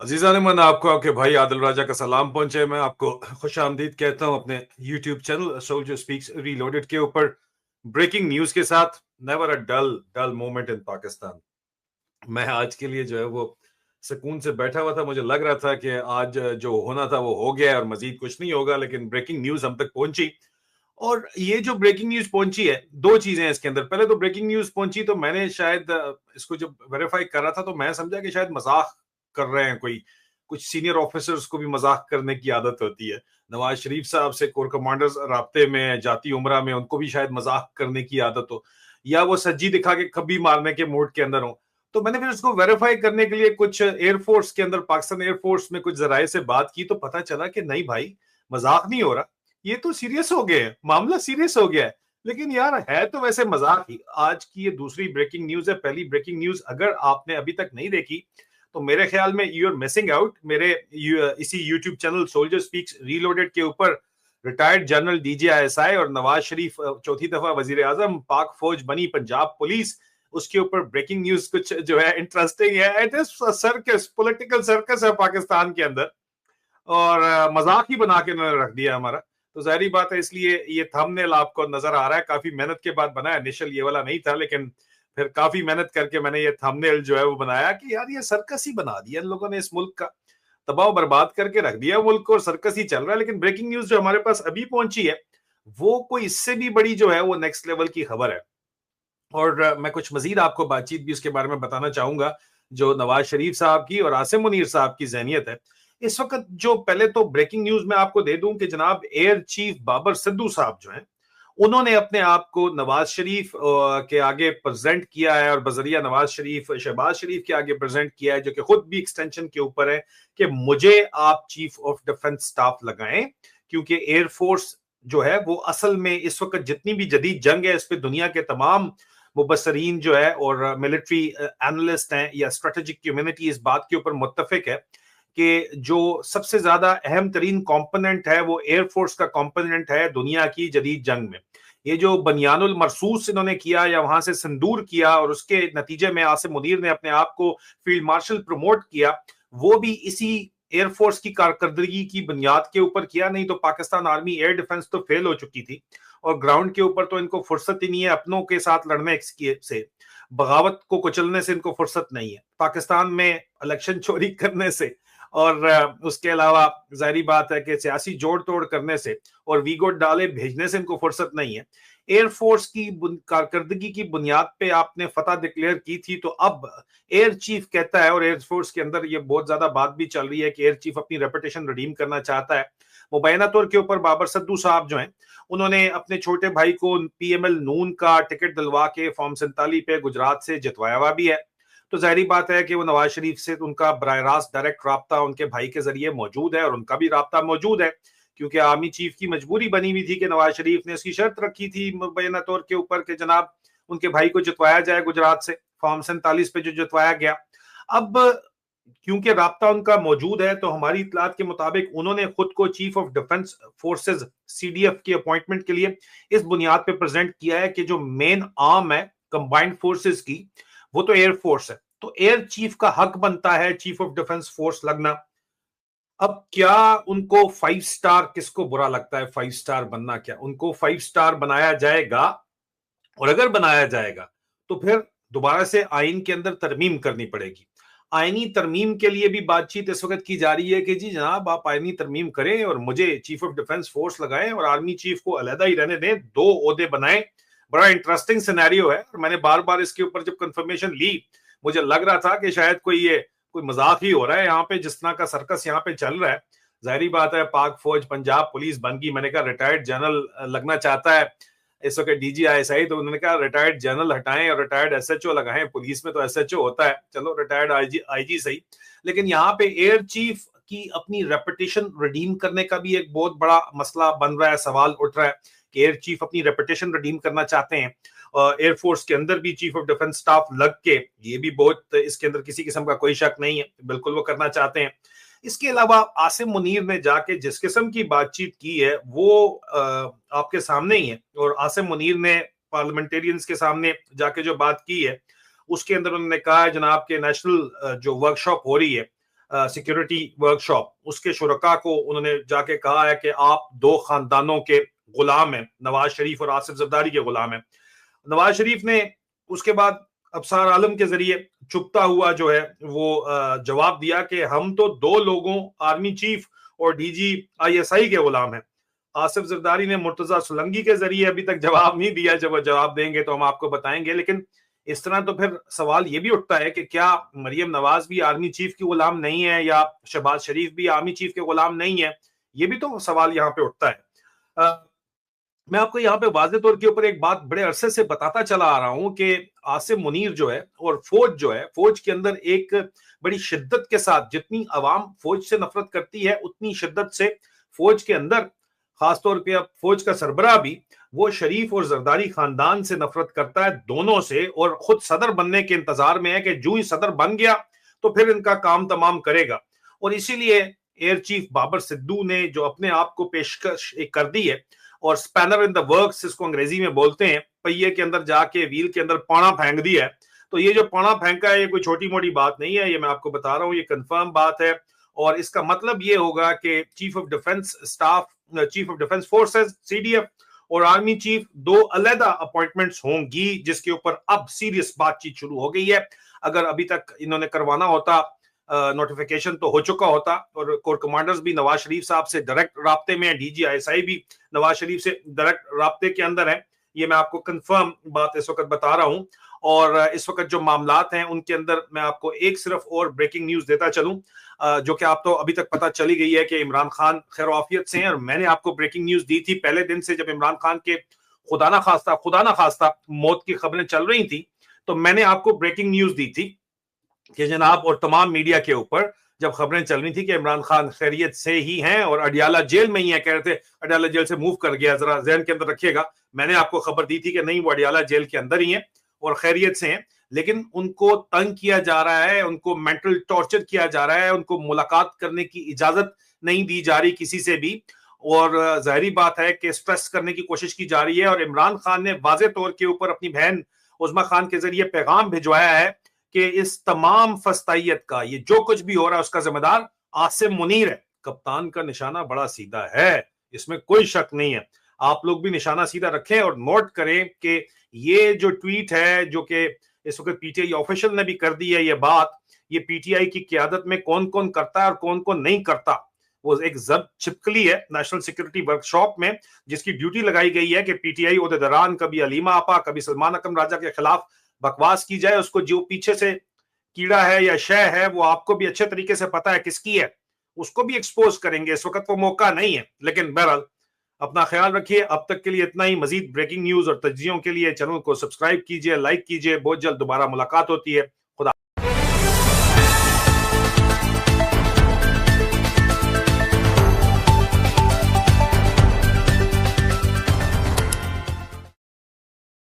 अजीजा ने मन आपको आपके भाई आदिल राजा का सलाम पहुंचे। मैं आपको खुश आमदीद कहता हूं अपने YouTube channel Soldier Speaks Reloaded के ऊपर ब्रेकिंग न्यूज के साथ। Never a dull dull moment in Pakistan. मैं आज के लिए जो है वो सुकून से बैठा हुआ था। मुझे लग रहा था कि आज जो होना था वो हो गया है और मजीद कुछ नहीं होगा, लेकिन ब्रेकिंग न्यूज हम तक पहुंची। और ये जो ब्रेकिंग न्यूज पहुंची है, दो चीजें हैं इसके अंदर। पहले तो ब्रेकिंग न्यूज पहुंची तो मैंने शायद इसको जब वेरीफाई कर रहा था तो मैं समझा कि शायद मजाक कर रहे हैं कोई। कुछ सीनियर ऑफिसर्स को भी मजाक करने की आदत होती है। नवाज शरीफ साहब से कोर कमांडर्स राब्ते में जाती उमरा में उनको भी शायद मजाक करने की आदत हो, या वो सज्जी दिखा के कभी मारने के मूड के अंदर हो। तो मैंने फिर उसको वेरीफाई करने के लिए कुछ एयरफोर्स के अंदर, पाकिस्तान एयरफोर्स में कुछ जराये से बात की तो पता चला कि नहीं भाई, मजाक नहीं हो रहा, ये तो सीरियस हो गया है, मामला सीरियस हो गया है। लेकिन यार है तो वैसे मजाक ही। आज की ये दूसरी ब्रेकिंग न्यूज है। पहली ब्रेकिंग न्यूज अगर आपने अभी तक नहीं देखी तो मेरे ख्याल में यू आर मिसिंग आउट। मेरे इसी YouTube channel Soldier Speaks Reloaded के ऊपर रिटायर्ड जनरल DGISI और नवाज शरीफ चौथी दफा वजीर आजम, पाक फौज बनी पंजाब पुलिस, उसके ऊपर ब्रेकिंग न्यूज कुछ जो है इंटरेस्टिंग है। It is circus, political circus है पाकिस्तान के अंदर, और मजाक ही बना के उन्होंने रख दिया हमारा। तो जाहिर बात है, इसलिए ये थंबनेल आपको नजर आ रहा है। काफी मेहनत के बाद बनाया, इनिशियल ये वाला नहीं था, लेकिन फिर काफी मेहनत करके मैंने ये थंबनेल जो है वो बनाया कि यार ये सर्कस ही बना दिया इन लोगों ने। इस मुल्क का तबाह बर्बाद करके रख दिया मुल्क को और सर्कस ही चल रहा है। लेकिन ब्रेकिंग न्यूज जो हमारे पास अभी पहुंची है वो कोई इससे भी बड़ी जो है वो नेक्स्ट लेवल की खबर है। और मैं कुछ मजीद आपको बातचीत भी उसके बारे में बताना चाहूंगा, जो नवाज शरीफ साहब की और आसिम मुनीर साहब की जहनियत है इस वक्त। जो पहले तो ब्रेकिंग न्यूज में आपको दे दूं कि जनाब एयर चीफ बाबर सिद्दू साहब जो हैं, उन्होंने अपने आप को नवाज शरीफ के आगे प्रेजेंट किया है, और बजरिया नवाज शरीफ शहबाज शरीफ के आगे प्रेजेंट किया है, जो कि खुद भी एक्सटेंशन के ऊपर है कि मुझे आप चीफ ऑफ डिफेंस स्टाफ लगाएं, क्योंकि एयरफोर्स जो है वो असल में इस वक्त जितनी भी जदीद जंग है इस पे दुनिया के तमाम मुबसरीन जो है और मिलिट्री एनालिस्ट हैं या स्ट्रेटेजिक कम्युनिटी इस बात के ऊपर मुत्तफिक है कि जो सबसे ज्यादा अहम तरीन कॉम्पोनेंट है वो एयरफोर्स का कॉम्पोनेंट है दुनिया की जदीद जंग में। ये जो बनियानुल मरसूस इन्होंने किया या वहां से सिंदूर किया और उसके नतीजे में आसिम मुनीर ने अपने आप को फील्ड मार्शल प्रमोट किया, वो भी इसी एयरफोर्स की कारकर्दगी की बुनियाद के ऊपर किया। नहीं तो पाकिस्तान आर्मी एयर डिफेंस तो फेल हो चुकी थी और ग्राउंड के ऊपर तो इनको फुर्सत ही नहीं है अपनों के साथ लड़ने से, बगावत को कुचलने से इनको फुर्सत नहीं है, पाकिस्तान में इलेक्शन चोरी करने से, और उसके अलावा जाहिर बात है कि सियासी जोड़ तोड़ करने से और वीगो डाले भेजने से इनको फुर्सत नहीं है। एयरफोर्स की कारकर्दगी की बुनियाद पे आपने फतह डिक्लेयर की थी, तो अब एयर चीफ कहता है, और एयरफोर्स के अंदर ये बहुत ज्यादा बात भी चल रही है कि एयर चीफ अपनी रेपुटेशन रिडीम करना चाहता है। मुबैना तौर के ऊपर बाबर सिद्दू साहब जो हैं, उन्होंने अपने छोटे भाई को PML नून का टिकट दिलवा के फॉर्म 47 पे गुजरात से जितवाया हुआ भी है। तो जाहिर बात है कि वो नवाज शरीफ से उनका बराह रास्त डायरेक्ट राब्ता उनके भाई के जरिए मौजूद है और उनका भी राब्ता मौजूद है, क्योंकि आर्मी चीफ की मजबूरी बनी हुई थी कि नवाज शरीफ ने उसकी शर्त रखी थी मुबैना तौर के ऊपर कि जनाब उनके भाई को जितवाया जाए गुजरात से, फॉर्म 47 पे जो जितवाया गया। अब क्योंकि राब्ता उनका मौजूद है तो हमारी इतलात के मुताबिक उन्होंने खुद को chief of defence forces CDF की अपॉइंटमेंट के लिए इस बुनियाद पे प्रेजेंट किया है कि जो मेन आर्म है कंबाइंड फोर्सेस की वो तो एयरफोर्स है, तो एयर चीफ का हक बनता है चीफ ऑफ डिफेंस फोर्स लगना। अब क्या उनको 5 स्टार, किसको बुरा लगता है 5 स्टार बनना, क्या उनको 5 स्टार बनाया जाएगा? और अगर बनाया जाएगा तो फिर दोबारा से आइन के अंदर तरमीम करनी पड़ेगी। आईनी तरमीम के लिए भी बातचीत इस वक्त की जा रही है कि जी जनाब आप आईनी तरमीम करें और मुझे चीफ ऑफ डिफेंस फोर्स लगाएं और आर्मी चीफ को अलहदा ही रहने दें, 2 ओहदे बनाएं। बड़ा इंटरेस्टिंग सिनेरियो है और मैंने बार बार इसके ऊपर जब कंफर्मेशन ली मुझे लग रहा था कि शायद कोई मजाक ही हो रहा है यहाँ पे, जिस तरह का सर्कस यहाँ पे चल रहा है। जाहिर बात है पाक फौज पंजाब पुलिस बन गई, मैंने कहा रिटायर्ड जनरल लगना चाहता है इस वक्त DGISI, तो उन्होंने कहा रिटायर्ड जनरल हटाएं और रिटायर्ड SHO लगाएं। पुलिस में तो SHO होता है, चलो रिटायर्ड IG सही, लेकिन यहाँ पे एयर चीफ की अपनी रेपुटेशन रिडीम करने का भी एक बहुत बड़ा मसला बन रहा है, सवाल उठ रहा है कि एयर चीफ अपनी रेपुटेशन रिडीम करना चाहते हैं। एयरफोर्स के अंदर भी चीफ ऑफ डिफेंस स्टाफ लग के, ये भी बहुत, इसके अंदर किसी किस्म का कोई शक नहीं है, बिल्कुल वो करना चाहते हैं। इसके अलावा आसिम मुनीर ने जाके जिस किस्म की बातचीत की है वो आपके सामने ही है, और आसिम मुनीर ने पार्लियामेंटेरियंस के सामने जाके जो बात की है उसके अंदर उन्होंने कहा है जनाब के नेशनल जो वर्कशॉप हो रही है सिक्योरिटी वर्कशॉप, उसके शुरका को उन्होंने जाके कहा है कि आप दो खानदानों के गुलाम हैं, नवाज शरीफ और आसिफ जरदारी के गुलाम हैं। नवाज शरीफ ने उसके बाद अबसार आलम के जरिए चुपता हुआ जो है वो जवाब दिया कि हम तो दो लोगों, आर्मी चीफ और डीजी आईएसआई के गुलाम हैं। आसिफ जरदारी ने मुर्तजा सुलंगी के जरिए अभी तक जवाब नहीं दिया, जब वो जवाब देंगे तो हम आपको बताएंगे। लेकिन इस तरह तो फिर सवाल ये भी उठता है कि क्या मरियम नवाज भी आर्मी चीफ की गुलाम नहीं है, या शहबाज शरीफ भी आर्मी चीफ के गुलाम नहीं है? ये भी तो सवाल यहाँ पे उठता है। मैं आपको यहाँ पे वाज़े तौर के ऊपर एक बात बड़े अरसे से बताता चला आ रहा हूं कि आसिम मुनीर जो है और फौज जो है, फौज के अंदर एक बड़ी शिद्दत के साथ, जितनी अवाम फौज से नफरत करती है उतनी शिद्दत से फौज के अंदर, खासतौर पे अब फौज का सरबराह भी, वो शरीफ और जरदारी खानदान से नफरत करता है, दोनों से, और खुद सदर बनने के इंतजार में है कि जो ही सदर बन गया तो फिर इनका काम तमाम करेगा। और इसीलिए एयर चीफ बाबर सिद्दू ने जो अपने आप को पेशकश कर दी है, और स्पैनर इन द वर्क्स इसको अंग्रेजी में बोलते हैं, पहिए के अंदर जाके व्हील के अंदर पाना फेंक दिया है। तो ये जो पाना फेंका है ये कोई छोटी मोटी बात नहीं है, ये मैं आपको बता रहा हूँ, ये कंफर्म बात है। और इसका मतलब ये होगा कि chief of defence staff, chief of defence forces CDF और आर्मी चीफ दो अलग अपॉइंटमेंट्स होंगी, जिसके ऊपर अब सीरियस बातचीत शुरू हो गई है। अगर अभी तक इन्होंने करवाना होता, नोटिफिकेशन तो हो चुका होता, और कोर कमांडर्स भी नवाज शरीफ साहब से डायरेक्ट राब्ते में है, डीजी आईएसआई भी नवाज शरीफ से डायरेक्ट राब्ते के अंदर है। ये मैं आपको कंफर्म बात इस वक्त बता रहा हूं। और इस वक्त जो मामलात हैं उनके अंदर मैं आपको एक सिर्फ और ब्रेकिंग न्यूज देता चलूं, जो कि आप तो अभी तक पता चली गई है कि इमरान खान खैर आफियत से हैं। और मैंने आपको ब्रेकिंग न्यूज दी थी पहले दिन से, जब इमरान खान के खुदा ना खास्ता मौत की खबरें चल रही थी, तो मैंने आपको ब्रेकिंग न्यूज दी थी कि जनाब, और तमाम मीडिया के ऊपर जब खबरें चल रही थी कि इमरान खान खैरियत से ही हैं और अडियाला जेल में ही है, कह रहे थे अडियाला जेल से मूव कर गया, जरा जहन के अंदर रखिएगा। मैंने आपको खबर दी थी कि नहीं, वो अडियाला जेल के अंदर ही है और खैरियत से हैं, लेकिन उनको तंग किया जा रहा है, उनको मेंटल टॉर्चर किया जा रहा है, उनको मुलाकात करने की इजाजत नहीं दी जा रही किसी से भी, और जाहिर बात है कि स्ट्रेस करने की कोशिश की जा रही है। और इमरान खान ने वाज़े तौर के ऊपर अपनी बहन उज़मा खान के जरिए पैगाम भिजवाया है कि इस तमाम फस्तायत का, ये जो कुछ भी हो रहा है, उसका जिम्मेदार आसिम मुनीर है। कप्तान का निशाना बड़ा सीधा है, इसमें कोई शक नहीं है। आप लोग भी निशाना सीधा रखें और नोट करें कि ये जो ट्वीट है, जो कि इस वक्त पीटीआई ऑफिशियल ने भी कर दी है, ये बात, ये पीटीआई की क़यादत में कौन कौन करता है और कौन कौन नहीं करता। वो एक जब्त छिपकली है नेशनल सिक्योरिटी वर्कशॉप में, जिसकी ड्यूटी लगाई गई है कि पीटीआई ओहदेदारान, कभी अलीमा आपा, कभी सलमान अकरम राजा के खिलाफ बकवास की जाए, उसको जो पीछे से कीड़ा है या शय है वो आपको भी अच्छे तरीके से पता है किसकी है, उसको भी एक्सपोज करेंगे। इस वक्त वो मौका नहीं है, लेकिन बहरहाल अपना ख्याल रखिए। अब तक के लिए इतना ही। मजीद ब्रेकिंग न्यूज और तज्जियों के लिए चैनल को सब्सक्राइब कीजिए, लाइक कीजिए। बहुत जल्द दोबारा मुलाकात होती है। खुदा